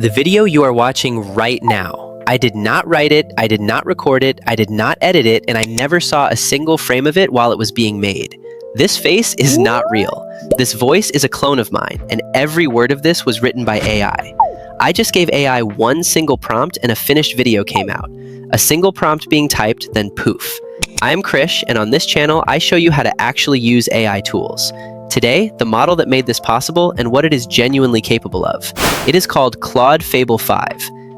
The video you are watching right now, I did not write it, I did not record it, I did not edit it, and I never saw a single frame of it while it was being made. This face is not real. This voice is a clone of mine, and every word of this was written by AI. I just gave AI one single prompt and a finished video came out. A single prompt being typed, then poof. I am Krish, and on this channel, I show you how to actually use AI tools. Today, the model that made this possible and what it is genuinely capable of. It is called Claude Fable 5.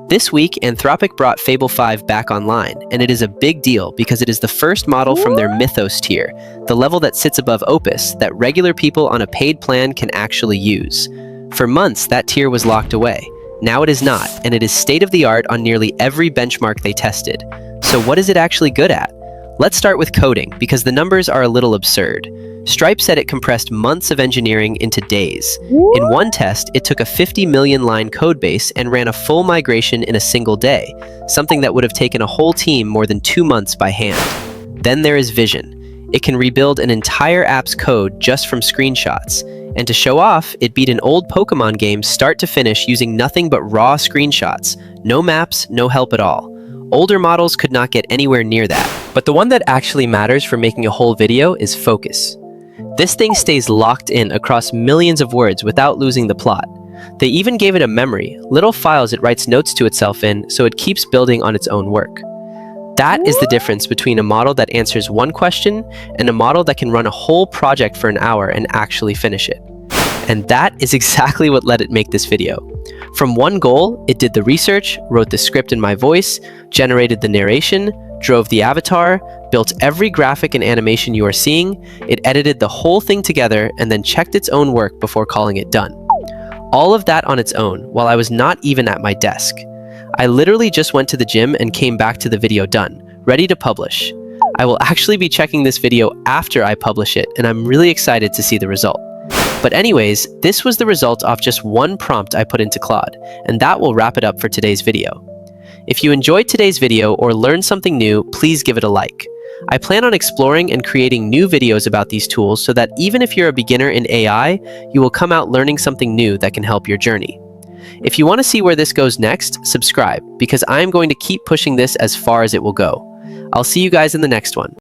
This week, Anthropic brought Fable 5 back online, and it is a big deal because it is the first model from their Mythos tier, the level that sits above Opus that regular people on a paid plan can actually use. For months, that tier was locked away. Now it is not, and it is state-of-the-art on nearly every benchmark they tested. So what is it actually good at? Let's start with coding, because the numbers are a little absurd. Stripe said it compressed months of engineering into days. In one test, it took a 50 million line codebase and ran a full migration in a single day, something that would have taken a whole team more than 2 months by hand. Then there is vision. It can rebuild an entire app's code just from screenshots. And to show off, it beat an old Pokemon game start to finish using nothing but raw screenshots. No maps, no help at all. Older models could not get anywhere near that. But the one that actually matters for making a whole video is focus. This thing stays locked in across millions of words without losing the plot. They even gave it a memory, little files it writes notes to itself in, so it keeps building on its own work. That is the difference between a model that answers one question and a model that can run a whole project for an hour and actually finish it. And that is exactly what let it make this video. From one goal, it did the research, wrote the script in my voice, generated the narration, drove the avatar, built every graphic and animation you are seeing, it edited the whole thing together, and then checked its own work before calling it done. All of that on its own, while I was not even at my desk. I literally just went to the gym and came back to the video done, ready to publish. I will actually be checking this video after I publish it, and I'm really excited to see the result. But anyways, this was the result off just one prompt I put into Claude, and that will wrap it up for today's video. If you enjoyed today's video or learned something new, please give it a like. I plan on exploring and creating new videos about these tools so that even if you're a beginner in AI, you will come out learning something new that can help your journey. If you want to see where this goes next, subscribe, because I am going to keep pushing this as far as it will go. I'll see you guys in the next one.